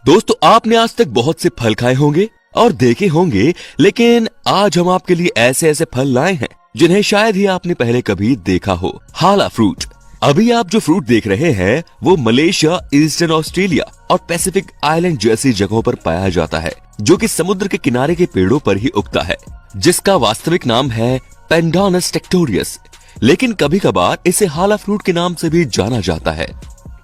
दोस्तों, आपने आज तक बहुत से फल खाए होंगे और देखे होंगे, लेकिन आज हम आपके लिए ऐसे ऐसे फल लाए हैं जिन्हें शायद ही आपने पहले कभी देखा हो। हाला फ्रूट। अभी आप जो फ्रूट देख रहे हैं वो मलेशिया, ईस्टर्न ऑस्ट्रेलिया और पैसिफिक आइलैंड जैसी जगहों पर पाया जाता है, जो कि समुद्र के किनारे के पेड़ों पर ही उगता है, जिसका वास्तविक नाम है पेंडानस टेक्टोरियस। लेकिन कभी कभार इसे हाला फ्रूट के नाम से भी जाना जाता है।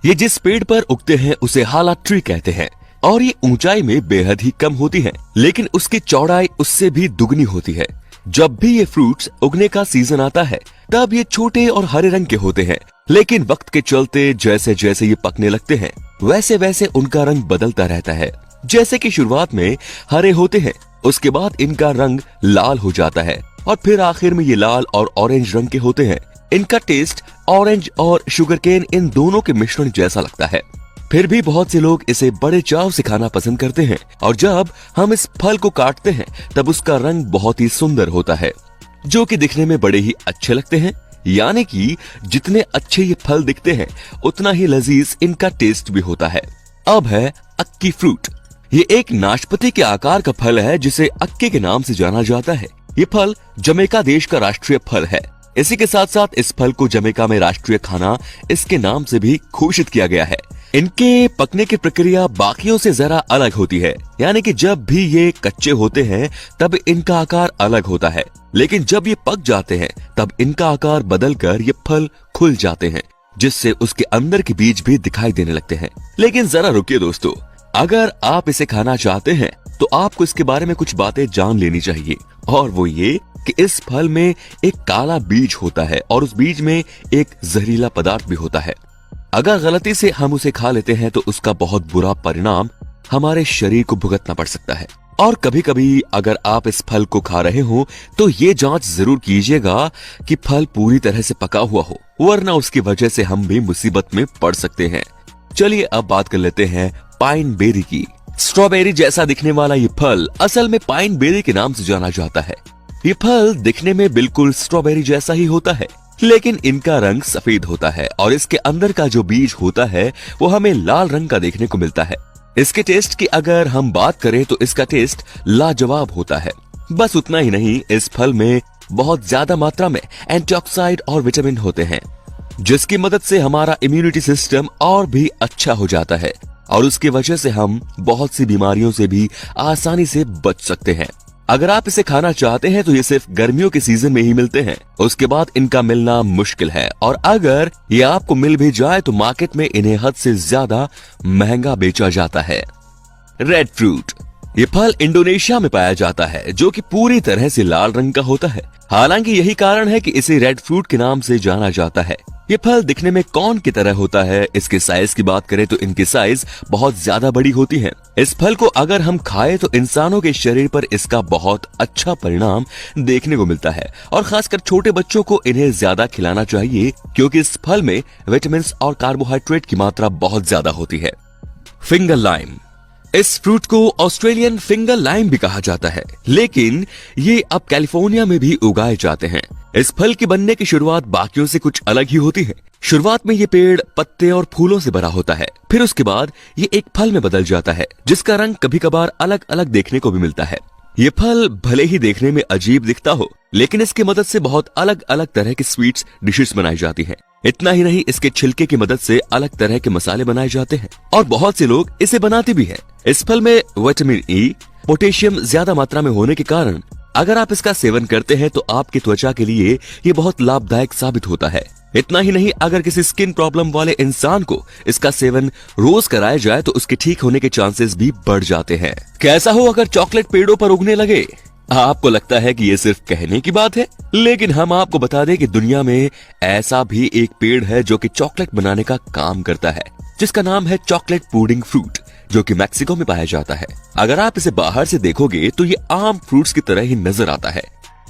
ये जिस पेड़ पर उगते हैं उसे हाला ट्री कहते हैं और ये ऊंचाई में बेहद ही कम होती है, लेकिन उसकी चौड़ाई उससे भी दुगनी होती है। जब भी ये फ्रूट्स उगने का सीजन आता है तब ये छोटे और हरे रंग के होते हैं, लेकिन वक्त के चलते जैसे जैसे ये पकने लगते हैं वैसे वैसे उनका रंग बदलता रहता है। जैसे कि शुरुआत में हरे होते हैं, उसके बाद इनका रंग लाल हो जाता है और फिर आखिर में ये लाल और ऑरेंज रंग के होते हैं। इनका टेस्ट ऑरेंज और शुगरकेन इन दोनों के मिश्रण जैसा लगता है। फिर भी बहुत से लोग इसे बड़े चाव से खाना पसंद करते हैं और जब हम इस फल को काटते हैं तब उसका रंग बहुत ही सुंदर होता है, जो कि दिखने में बड़े ही अच्छे लगते हैं। यानी कि जितने अच्छे ये फल दिखते हैं उतना ही लजीज इनका टेस्ट भी होता है। अब है अक्की फ्रूट। ये एक नाशपाती के आकार का फल है जिसे अक्के के नाम से जाना जाता है। ये फल जमैका देश का राष्ट्रीय फल है। इसी के साथ साथ इस फल को जमैका में राष्ट्रीय खाना इसके नाम से भी घोषित किया गया है। इनके पकने की प्रक्रिया बाकियों से जरा अलग होती है, यानी कि जब भी ये कच्चे होते हैं तब इनका आकार अलग होता है, लेकिन जब ये पक जाते हैं तब इनका आकार बदलकर ये फल खुल जाते हैं, जिससे उसके अंदर के बीज भी दिखाई देने लगते हैं। लेकिन जरा रुकिए दोस्तों, अगर आप इसे खाना चाहते हैं तो आपको इसके बारे में कुछ बातें जान लेनी चाहिए, और वो ये कि इस फल में एक काला बीज होता है और उस बीज में एक जहरीला पदार्थ भी होता है। अगर गलती से हम उसे खा लेते हैं तो उसका बहुत बुरा परिणाम हमारे शरीर को भुगतना पड़ सकता है। और कभी कभी अगर आप इस फल को खा रहे हो तो ये जांच जरूर कीजिएगा कि फल पूरी तरह से पका हुआ हो, वरना उसकी वजह से हम भी मुसीबत में पड़ सकते हैं। चलिए अब बात कर लेते हैं पाइन बेरी की। स्ट्रॉबेरी जैसा दिखने वाला ये फल असल में पाइन बेरी के नाम से जाना जाता है। ये फल दिखने में बिल्कुल स्ट्रॉबेरी जैसा ही होता है, लेकिन इनका रंग सफेद होता है और इसके अंदर का जो बीज होता है वो हमें लाल रंग का देखने को मिलता है। इसके टेस्ट की अगर हम बात करें तो इसका टेस्ट लाजवाब होता है। बस उतना ही नहीं, इस फल में बहुत ज्यादा मात्रा में एंटीऑक्सीडेंट और विटामिन होते हैं, जिसकी मदद से हमारा इम्यूनिटी सिस्टम और भी अच्छा हो जाता है और उसकी वजह से हम बहुत सी बीमारियों से भी आसानी से बच सकते हैं। अगर आप इसे खाना चाहते हैं तो ये सिर्फ गर्मियों के सीजन में ही मिलते हैं, उसके बाद इनका मिलना मुश्किल है, और अगर ये आपको मिल भी जाए तो मार्केट में इन्हें हद से ज्यादा महंगा बेचा जाता है। Red fruit. ये फल इंडोनेशिया में पाया जाता है, जो कि पूरी तरह से लाल रंग का होता है। हालांकि यही कारण है कि इसे रेड फ्रूट के नाम से जाना जाता है। ये फल दिखने में कॉर्न की तरह होता है। इसके साइज की बात करें तो इनकी साइज बहुत ज्यादा बड़ी होती है। इस फल को अगर हम खाएं तो इंसानों के शरीर पर इसका बहुत अच्छा परिणाम देखने को मिलता है, और खासकर छोटे बच्चों को इन्हें ज्यादा खिलाना चाहिए, क्योंकि इस फल में विटामिन और कार्बोहाइड्रेट की मात्रा बहुत ज्यादा होती है। Finger lime. इस फ्रूट को ऑस्ट्रेलियन फिंगर लाइम भी कहा जाता है, लेकिन ये अब कैलिफोर्निया में भी उगाए जाते हैं। इस फल के बनने की शुरुआत बाकियों से कुछ अलग ही होती है। शुरुआत में ये पेड़ पत्ते और फूलों से भरा होता है, फिर उसके बाद ये एक फल में बदल जाता है, जिसका रंग कभी कभार अलग अलग देखने को भी मिलता है। ये फल भले ही देखने में अजीब दिखता हो, लेकिन इसकी मदद से बहुत अलग अलग तरह की स्वीट्स डिशेस बनाई जाती हैं। इतना ही नहीं, इसके छिलके की मदद से अलग तरह के मसाले बनाए जाते हैं और बहुत से लोग इसे बनाते भी हैं। इस फल में विटामिन ई, पोटेशियम ज्यादा मात्रा में होने के कारण अगर आप इसका सेवन करते हैं तो आपकी त्वचा के लिए ये बहुत लाभदायक साबित होता है। इतना ही नहीं, अगर किसी स्किन प्रॉब्लम वाले इंसान को इसका सेवन रोज कराया जाए तो उसके ठीक होने के चांसेस भी बढ़ जाते हैं। कैसा हो अगर चॉकलेट पेड़ों पर उगने लगे? आपको लगता है कि ये सिर्फ कहने की बात है, लेकिन हम आपको बता दें कि दुनिया में ऐसा भी एक पेड़ है जो कि चॉकलेट बनाने का काम करता है, जिसका नाम है चॉकलेट पुडिंग फ्रूट, जो कि मैक्सिको में पाया जाता है। अगर आप इसे बाहर से देखोगे तो ये आम फ्रूट्स की तरह ही नजर आता है,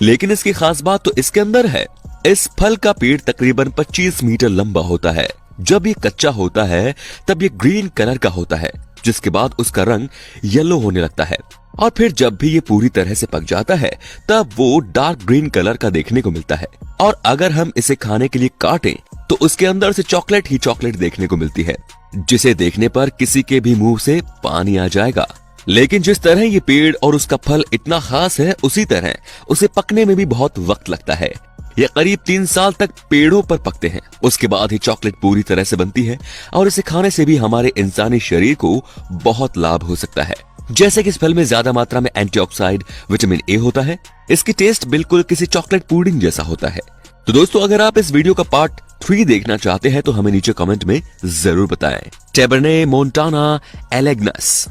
लेकिन इसकी खास बात तो इसके अंदर है। इस फल का पेड़ तकरीबन 25 मीटर लंबा होता है। जब ये कच्चा होता है तब ये ग्रीन कलर का होता है, जिसके बाद उसका रंग येलो होने लगता है और फिर जब भी ये पूरी तरह से पक जाता है तब वो डार्क ग्रीन कलर का देखने को मिलता है। और अगर हम इसे खाने के लिए काटें तो उसके अंदर से चॉकलेट ही चॉकलेट देखने को मिलती है, जिसे देखने पर किसी के भी मुंह से पानी आ जाएगा। लेकिन जिस तरह ये पेड़ और उसका फल इतना खास है, उसी तरह उसे पकने में भी बहुत वक्त लगता है। ये करीब 3 साल तक पेड़ों पर पकते हैं, उसके बाद ही चॉकलेट पूरी तरह से बनती है और इसे खाने से भी हमारे इंसानी शरीर को बहुत लाभ हो सकता है। जैसे कि इस फल में ज्यादा मात्रा में एंटीऑक्सीडेंट विटामिन ए होता है। इसकी टेस्ट बिल्कुल किसी चॉकलेट पुडिंग जैसा होता है। तो दोस्तों, अगर आप इस वीडियो का पार्ट 3 देखना चाहते हैं तो हमें नीचे कमेंट में जरूर बताएं। टैबरने मोंटाना एलेग्नस,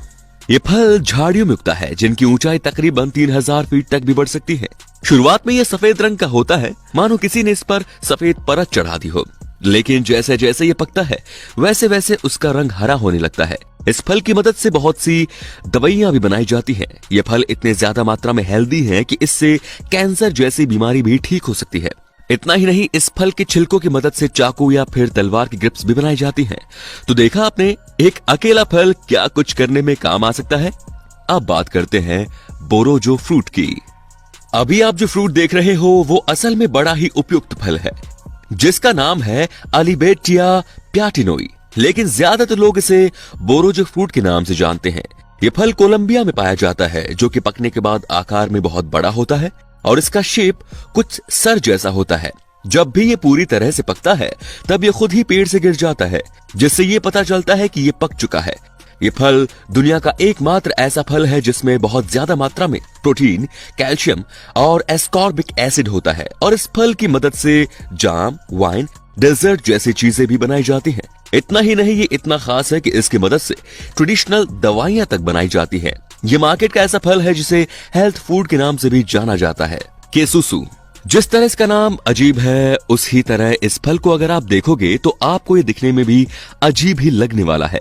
ये फल झाड़ियों में उगता है जिनकी ऊंचाई तकरीबन 3000 फीट तक भी बढ़ सकती है। शुरुआत में यह सफेद रंग का होता है, मानो किसी ने इस पर सफेद परत चढ़ा दी हो, लेकिन जैसे जैसे ये पकता है वैसे वैसे उसका रंग हरा होने लगता है। इस फल की मदद से बहुत सी दवाइयां भी बनाई जाती हैं। ये फल इतने ज्यादा मात्रा में हेल्दी है कि इससे कैंसर जैसी बीमारी भी ठीक हो सकती है। इतना ही नहीं, इस फल के छिलकों की मदद से चाकू या फिर तलवार की ग्रिप्स भी बनाई जाती हैं। तो देखा आपने, एक अकेला फल क्या कुछ करने में काम आ सकता है। अब बात करते हैं बोरोजो फ्रूट की। अभी आप जो फ्रूट देख रहे हो वो असल में बड़ा ही उपयुक्त फल है, जिसका नाम है अलिबेटिया प्याटिनोई, लेकिन ज्यादातर लोग इसे बोरोजो फ्रूट के नाम से जानते हैं। ये फल कोलंबिया में पाया जाता है, जो कि पकने के बाद आकार में बहुत बड़ा होता है और इसका शेप कुछ सर जैसा होता है। जब भी ये पूरी तरह से पकता है तब ये खुद ही पेड़ से गिर जाता है, जिससे ये पता चलता है कि ये पक चुका है। ये फल दुनिया का एकमात्र ऐसा फल है जिसमें बहुत ज्यादा मात्रा में प्रोटीन, कैल्शियम और एस्कॉर्बिक एसिड होता है और इस फल की मदद से जाम, वाइन, डेजर्ट जैसी चीजें भी बनाई जाती हैं। इतना ही नहीं, ये इतना खास है कि इसकी मदद से ट्रेडिशनल दवाइयां तक बनाई जाती हैं। ये मार्केट का ऐसा फल है जिसे हेल्थ फूड के नाम से भी जाना जाता है। केसुसु, जिस तरह इसका नाम अजीब है, उसी तरह इस फल को अगर आप देखोगे तो आपको ये दिखने में भी अजीब ही लगने वाला है।